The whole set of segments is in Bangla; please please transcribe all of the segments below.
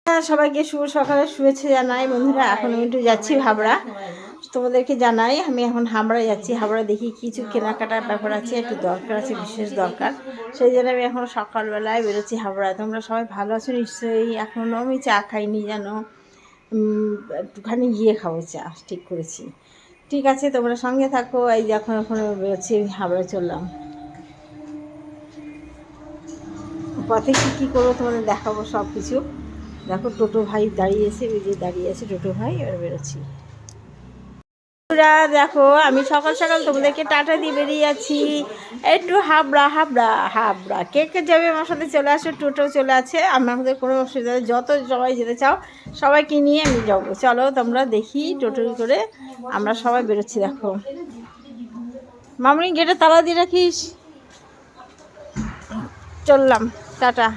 সবাইকে শুভ সকালে শুভেচ্ছা জানাই বন্ধুরা। এখন আমি একটু যাচ্ছি হাবড়া, তোমাদেরকে জানাই আমি এখন হাবড়া যাচ্ছি। হাবড়া দেখি কিছু কেনাকাটার ব্যাপার আছে, একটু দরকার আছে, বিশেষ দরকার, সেই জন্য আমি এখন সকালবেলায় বেরোচ্ছি হাবড়া। তোমরা সবাই ভালো আছো নিশ্চয়ই? এখনও আমি চা খাইনি, যেন একটুখানি গিয়ে খাবো চা, ঠিক করেছি। ঠিক আছে, তোমরা সঙ্গে থাকো। এই যে এখন বেরোচ্ছি, হাবড়া চললাম। পথে কী করবো তোমাদের দেখাবো সব কিছু। দেখো টোটো ভাই দাঁড়িয়েছে, ওই যে দাঁড়িয়ে আছে টোটো ভাই, এবার বেরোচ্ছি। দেখো আমি সকাল সকাল তোমাদেরকে টাটা দিয়ে বেরিয়ে যাচ্ছি একটু হাবড়া হাবড়া হাবড়া। কে কে যাবে আমার সাথে চলে আসো, টোটো চলে আছে, আমাদের কোনো অসুবিধা নেই। যত সবাই যেতে চাও সবাইকে নিয়ে আমি যাবো। চলো তোমরা দেখি টোটো করে আমরা সবাই বেরোচ্ছি। দেখো মামনি গেটে তালা দিয়ে রাখিস। চললাম, টাটা।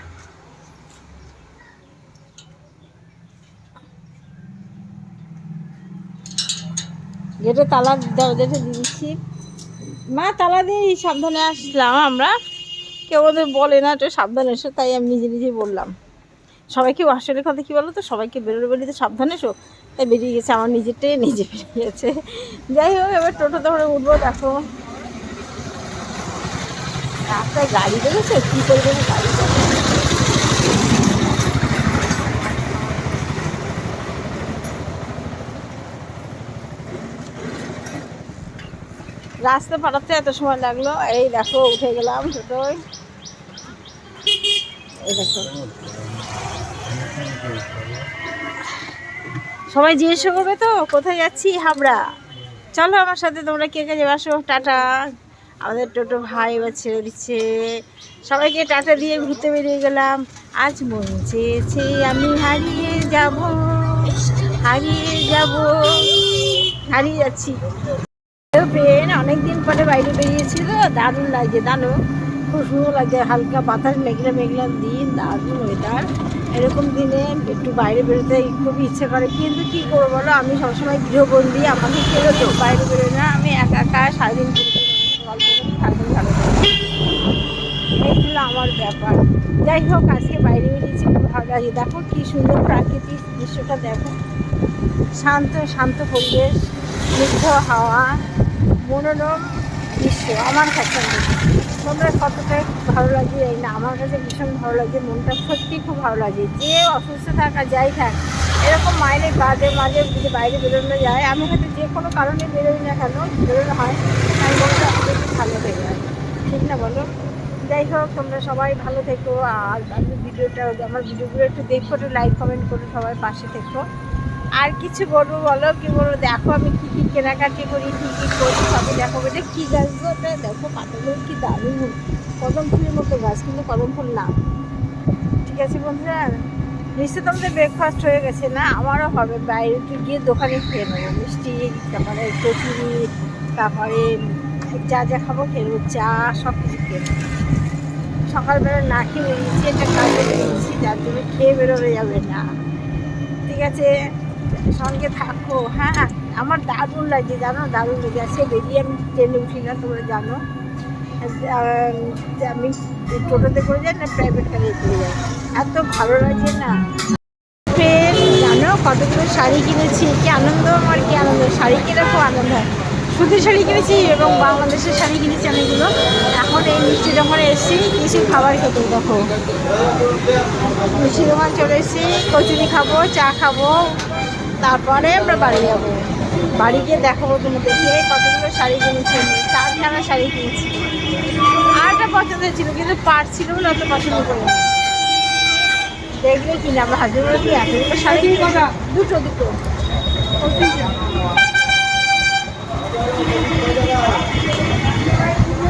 গেটে তালা দরজাটা দিয়ে দিচ্ছি। মা তালা দিয়ে সাবধানে আসলাম আমরা, কেউ ওদের বলে না একটু সাবধানে এসো, তাই আমি নিজে নিজেই বললাম সবাইকে। আসলে কথা কী বলো তো, সবাইকে বেরোলে বেরিয়ে সাবধানে এসো, তাই বেরিয়ে গেছে। আমার নিজেরটাই নিজে বেরিয়ে গেছে। যাই হোক, এবার টোটোতে করে উঠবো। দেখো রাস্তায় গাড়ি বেরোচ্ছে, কী করবে গাড়ি। রাস্তা পাঠাতে এত সময় লাগলো। এই দেখো উঠে গেলাম টোটোয়। এই দেখো সবাই জিজ্ঞাসা করবে তো কোথায় যাচ্ছি, হাবড়া। চলো আমার সাথে তোমরা কে কে যাবে আসো। টাটা। আমাদের টোটো ভাই এবার ছেড়ে দিচ্ছে, সবাইকে টাটা দিয়ে ঘুরতে বেরিয়ে গেলাম। আজ মন চেয়েছে আমি হারিয়ে যাব, হারিয়ে যাব, হারিয়ে যাচ্ছি। ট্রেন অনেকদিন পরে বাইরে বেরিয়েছিল, দারুণ লাগছে, জানো খুব সুন্দর লাগছে। হালকা বাতাস, মেঘলা মেঘলা দিন, দারুণ ওয়েদার। এরকম দিনে একটু বাইরে বেরোতে খুবই ইচ্ছে করে, কিন্তু কী করবো বলো, আমি সবসময় গৃহবন্দী, আমাকে কেউ তো বাইরে বেরোয় না। আমি একা একা সারাদিন গল্প করি, থাকতে ভালো করি, এইগুলো আমার ব্যাপার। যাই হোক, আজকে বাইরে বেরিয়েছি, খুব ভালো লাগে। দেখো কী সুন্দর প্রাকৃতিক দৃশ্যটা, দেখো শান্ত শান্ত পরিবেশ, স্নিগ্ধ হাওয়া, মনোরম দৃশ্য। আমার কাছে তোমরা কতটা ভালো লাগে এই না, আমার কাছে ভীষণ ভালো লাগে, মনটা সত্যি খুব ভালো লাগে। যে অসুস্থ থাক আর যাই থাক, এরকম মাইনে মাঝে মাঝে যদি বাইরে বেরোনো যায়, আমি হয়তো যে কোনো কারণে বেরোই না কেন, বেরোনো হয়, আমি মনটা একটু ভালো হয়ে যায়, ঠিক না বলো? যাই হোক, তোমরা সবাই ভালো থেকো। আর আমি আমার ভিডিওগুলো একটু দেখো, একটু লাইক কমেন্ট করো, সবাই পাশে থেকো। আর কিছু বলবো বলো, কি বলবো? দেখো আমি কী কী কেনাকাটি করি, কী কী করি সবই দেখো। এটা কী গাছ গো? ওটা দেখো পাতাগুলো কি দারুণ, কদম ফুলের মতো গাছ, কিন্তু কদম ফুল না। ঠিক আছে বন্ধুরা, নিশ্চয় তোমাদের ব্রেকফাস্ট হয়ে গেছে না? আমারও হবে। বাইরে একটু গিয়ে দোকানে খেয়ে নেবো, মিষ্টি, তারপরে কচুরি, তারপরে যা যা খাবো খেয়ে নেবো, চা, সব কিছু খেয়ে নেবো। সকালবেলা না খেয়ে বেরিয়েছি, একটা কাজে বেরিয়েছি, যার জন্য খেয়ে বেরোনো যাবে না। ঠিক আছে, সঙ্গে থাকো। হ্যাঁ, আমার দারুণ লাগে, জানো, দারুণ লেগে আছে। বেরিয়ে আমি ট্রেনে উঠি না, তোমরা জানো। আমি টোটোতে করে যাই না, প্রাইভেট কারে করে যাই, এত ভালো লাগে না। ট্রেন, জানো কতগুলো শাড়ি কিনেছি, কি আনন্দ আমার, কি আনন্দ। শাড়ি কিনে খুব আনন্দ হয়। সুতির শাড়ি কিনেছি এবং বাংলাদেশের শাড়ি কিনেছি অনেকগুলো। এখন এই মিষ্টি দোকানে এসেছি কিছু খাবার খেতে। দেখো মিষ্টি দোকান চলে এসেছি, কচুরি খাবো, চা খাবো, তারপরে আমরা বাড়ি যাবো। বাড়ি গিয়ে দেখাবো তোমাদেরকে কতগুলো শাড়ি কিনেছি। 4খানা শাড়ি কিনেছি। আর একটা পছন্দ ছিল, কিন্তু পারছিল বলে অত পছন্দ করি না। দেখলে কিনা আমার হাজবেন্ড বলে, তুই এতগুলো শাড়ি, দুটো দুটো।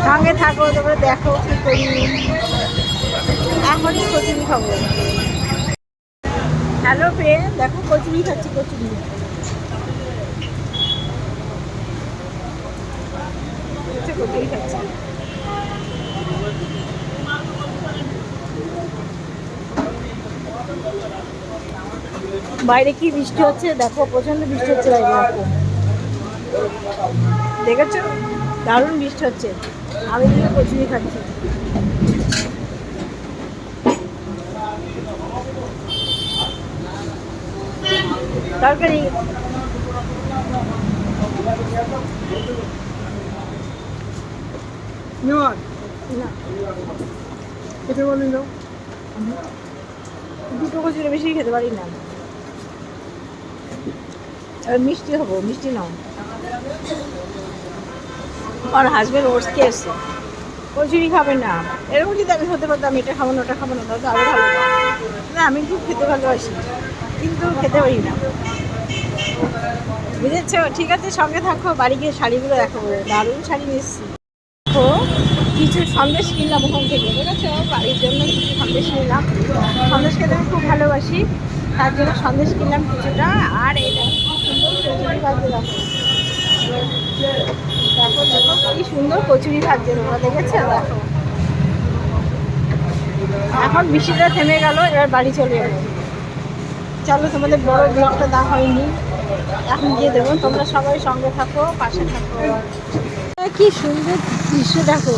সঙ্গে থাকো, তোমরা দেখো কী করি। এখনই কচুরি খাবো। হ্যালো ফ্রেন্ড, দেখো কচুরি খাচ্ছি, কচুরি। কচুরি খাচ্ছি। বাইরে কি বৃষ্টি হচ্ছে, দেখো প্রচন্ড বৃষ্টি হচ্ছে বাইরে। দেখেছো, দারুণ বৃষ্টি হচ্ছে। আমি কচুরি খাচ্ছি। তরকারি খেতে বলি না, দুটো কচুরি বেশি খেতে পারি না। এবার মিষ্টি হবো, মিষ্টি নাও। আমার হাজব্যান্ড ওটসকে এসছে, কচুরি খাবে না। এরকম যদি আমি হতে পারতাম এটা খাবো না ওটা খাবো না, তাহলে তো আরও ভালো হতো। না, আমি খুব খেতে ভালোবাসি কিন্তু খেতে পারি না, বুঝেছ? ঠিক আছে, সঙ্গে থাকো, বাড়ি গিয়ে শাড়িগুলো দেখাবো, দারুণ শাড়ি নিচ্ছি। তো কিছু সন্দেশ কিনলাম ওখান থেকে, বুঝেছ? বাড়ির জন্য কিছু সন্দেশ নিলাম, সন্দেশ খেতে আমি খুব ভালোবাসি, তার জন্য সন্দেশ কিনলাম কিছুটা। আর এটা খুব সুন্দর কচুরি ভাজছে, দেখো দেখো দেখো কি সুন্দর কচুরি ভাজছে, তোমরা দেখেছো? দেখো এখন বৃষ্টিটা থেমে গেল, এবার বাড়ি চলে যাবো। চলো, তোমাদের বড় ব্লগটা দেওয়া হয়নি, এখন গিয়ে দেবো। তোমরা সবাই সঙ্গে থাকো, পাশে থাকো। কি সুন্দর দৃশ্য দেখো,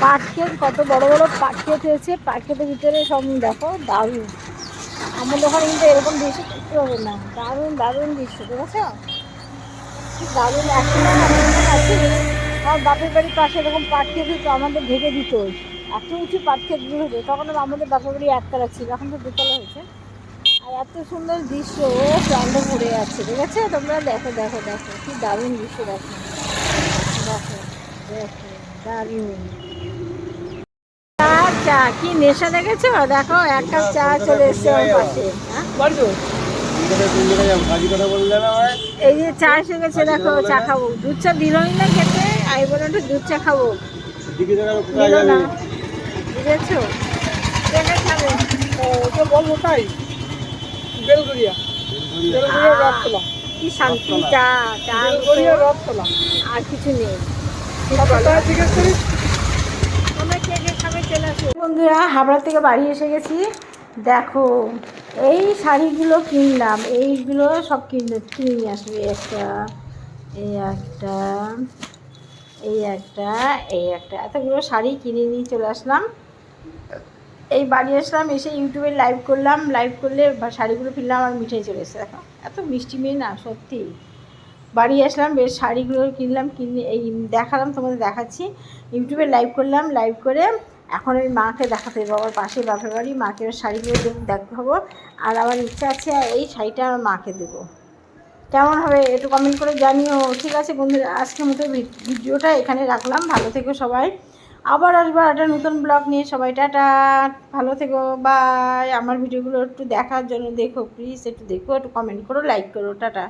পাট ক্ষেত, কত বড় বড় পাট ক্ষেত হয়েছে, পাট ক্ষেতের ভিতরে সব দেখো, দারুণ। আমাদের ওখানে কিন্তু এরকম দৃশ্য দেখতে হবে না, দারুণ দারুণ দৃশ্য, দেখেছো? কি দারুণ। একসময় আছে আমার বাপের বাড়ির পাশে এরকম পাট ক্ষেত হতো, আমাদের ঢেকে দিত, এত উঁচু পাট ক্ষেতগুলো হতো। তখন আমাদের বাপের বাড়ি একতলা ছিল, এখন তো দুতলা হয়েছে। আর এত সুন্দর দৃশ্য, প্রাণটা ভরে আছে, ঠিক আছে? তোমরা দেখো দেখো দেখো কি দারুণ দৃশ্য, দেখো দেখো দেখো, দারুণ। চা চা কি নেশা দেখেছো? দেখো এক কাপ চা চলে এসছে আমার পাশে। এই যে চা এসে গেছে, দেখো চা খাবো। দুধ চা দিলই না খেতে, আমি বললাম একটু দুধ চা খাবো, দিল না, বুঝেছো? দেখে খাবে। বলবো তাই বেলগুড়িয়া, বেলগুড়িয়া রথতলা, কি শান্তি, চা চা বেলগুড়িয়া রথতলা, আর কিছু নেই। জিজ্ঞেস করি। তোমরা কে কে খাবে চলে আসো। বন্ধুরা, হাবড়া থেকে বাড়ি এসে গেছি। দেখো এই শাড়িগুলো কিনলাম, এইগুলো সব কিনে নিয়ে আসবে। একটা, এই একটা, এই একটা, এই একটা, এতগুলো শাড়ি কিনে নিয়ে চলে আসলাম। এই বাড়ি আসলাম, এসে ইউটিউবে লাইভ করলাম, লাইভ করলে শাড়িগুলো ফিরলাম আর মিঠাই চলে এসেছে। দেখো এত মিষ্টি মেয়ে না, সত্যি। বাড়ি আসলাম, বেশ শাড়িগুলো কিনলাম, কিনে এই দেখালাম, তোমাদের দেখাচ্ছি। ইউটিউবে লাইভ করলাম, লাইভ করে এখন আমি মাকে দেখাতে দেবো, আমার পাশে বাপের বাড়ি, মাকে শাড়িগুলো দেখাবো। আর আমার ইচ্ছা আছে এই শাড়িটা আমার মাকে দেবো। কেমন হবে একটু কমেন্ট করে জানিও। ঠিক আছে বন্ধুরা, আজকের মতো ভিডিওটা এখানে রাখলাম। ভালো থেকো সবাই, আবার আসবো একটা নতুন ব্লগ নিয়ে। সবাই টাটা, ভালো থেকো, বাই। আমার ভিডিওগুলো একটু দেখার জন্য দেখো প্লিজ, একটু দেখো, একটু কমেন্ট করো, লাইক করো, টাটা।